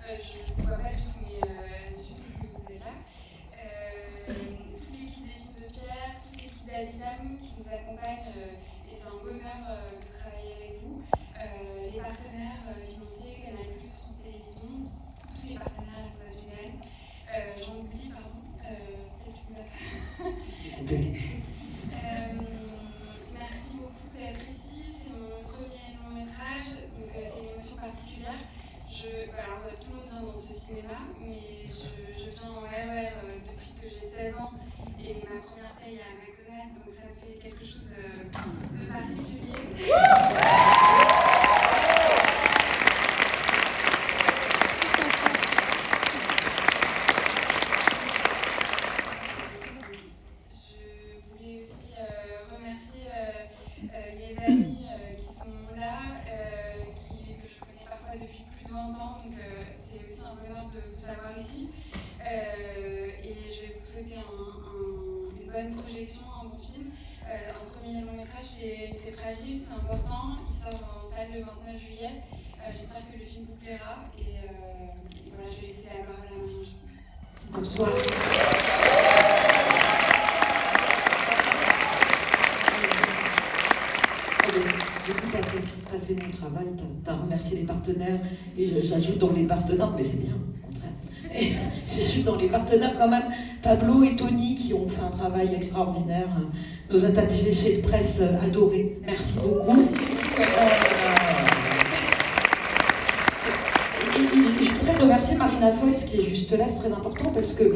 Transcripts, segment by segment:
Je ne vous vois pas du tout, mais je sais que vous êtes là. Toute l'équipe des films de Pierre, toute l'équipe d'Aditam qui nous accompagne, et c'est un bonheur de travailler avec vous. Les partenaires financiers, Canal+, France Télévisions, tous les partenaires internationaux. J'en oublie, pardon. Peut-être tu peux la faire. Merci beaucoup d'être ici. C'est mon premier long métrage, donc c'est une émotion particulière. Alors, tout le monde vient dans ce cinéma, mais je viens en RER depuis que j'ai 16 ans et ma première paye à McDonald's, donc ça me fait quelque chose de particulier. Je voulais aussi remercier mes amis qui sont là, que je connais parfois depuis plus de 20 ans, donc c'est aussi un bonheur de vous savoir ici. Et je vais vous souhaiter une bonne projection, un bon film. Un premier long métrage, c'est fragile, c'est important. Il sort en salle le 29 juillet. J'espère que le film vous plaira. Et voilà, je vais laisser la parole à Marie-Ange. Bonsoir. Du coup, tu as fait mon travail, tu as remercié les partenaires, et j'ajoute dans les partenaires, mais c'est bien, au contraire. Et j'ajoute dans les partenaires quand même Pablo et Tony qui ont fait un travail extraordinaire, nos attachés de presse adorés. Merci beaucoup. Merci. Et je voudrais remercier Marina Foïs qui est juste là, c'est très important parce que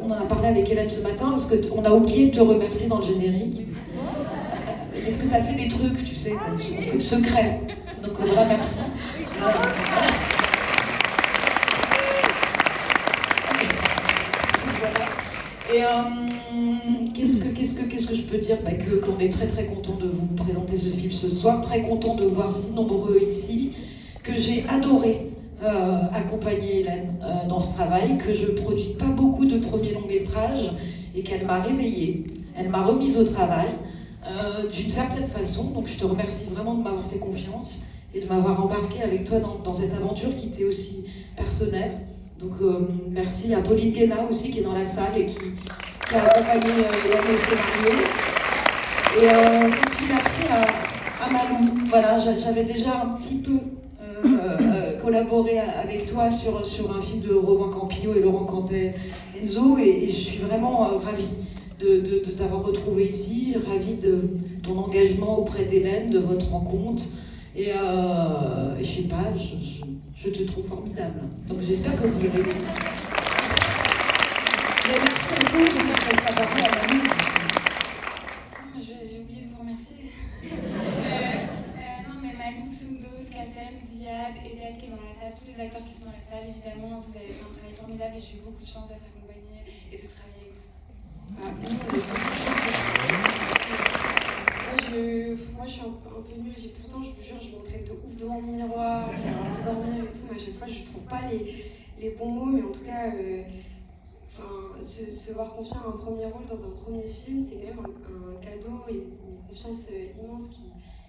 on en a parlé avec Hélène ce matin, parce qu'on a oublié de te remercier dans le générique. Est-ce que tu as fait des trucs, tu sais, secrets? Donc voilà, merci. Voilà. Et qu'est-ce que je peux dire? Qu'on est très très content de vous présenter ce film ce soir, très content de voir si nombreux ici, que j'ai adoré accompagner Hélène dans ce travail, que je produis pas beaucoup de premiers longs métrages et qu'elle m'a réveillée, elle m'a remise au travail. D'une certaine façon, donc je te remercie vraiment de m'avoir fait confiance et de m'avoir embarqué avec toi dans cette aventure qui était aussi personnelle. Donc merci à Pauline Guéna aussi qui est dans la salle et qui a accompagné Hélène au scénario. Et puis merci à Malou. Voilà, j'avais déjà un petit peu collaboré avec toi sur un film de Romain Campillo et Laurent Cantet Enzo, et je suis vraiment ravie de t'avoir retrouvé ici, ravie de ton engagement auprès d'Hélène, de votre rencontre. Et je sais pas, je te trouve formidable. Donc j'espère que vous irez. Mais merci à tous, je laisse la parole à Marie. J'ai oublié de vous remercier. Non, mais Malou, Soundos, Kassem, Ziad, Edel qui est dans la salle, tous les acteurs qui sont dans la salle, évidemment, vous avez fait un travail formidable et j'ai eu beaucoup de chance d'être accompagnée et de travailler avec vous. Moi, je suis un peu nulle. Pourtant, je vous jure, je m'entraîne de ouf devant mon miroir, pour dormir et tout, mais à chaque fois, je trouve pas les bons mots, mais en tout cas, se voir confier un premier rôle dans un premier film, c'est quand même un cadeau et une confiance immense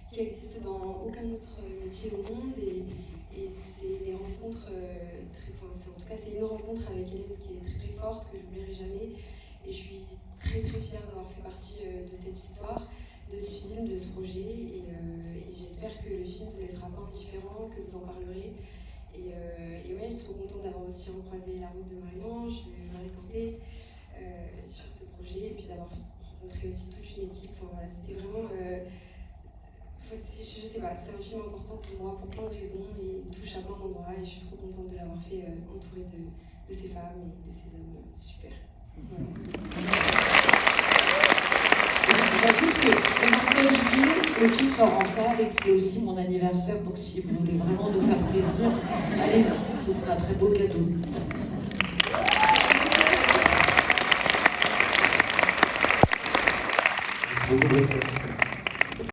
qui existe dans aucun autre métier au monde. Et c'est des rencontres en tout cas, c'est une rencontre avec Hélène qui est très très forte, que je n'oublierai jamais. Et je suis très très fière d'avoir fait partie de cette histoire, de ce film, de ce projet. Et j'espère que le film ne vous laissera pas indifférent, que vous en parlerez. Et ouais, je suis trop contente d'avoir aussi croisé la route de Marie-Ange, de Marie Cantet sur ce projet. Et puis d'avoir rencontré aussi toute une équipe. Enfin voilà, c'était vraiment... je sais pas, c'est un film important pour moi pour plein de raisons. Et il touche à plein d'endroits. Et je suis trop contente de l'avoir fait entourée de ces femmes et de ces hommes super. J'ajoute que le 29 juillet, le film sort en salle et que c'est aussi mon anniversaire, donc si vous voulez vraiment nous faire plaisir, allez-y, ce sera un très beau cadeau. Merci beaucoup, Bruxelles.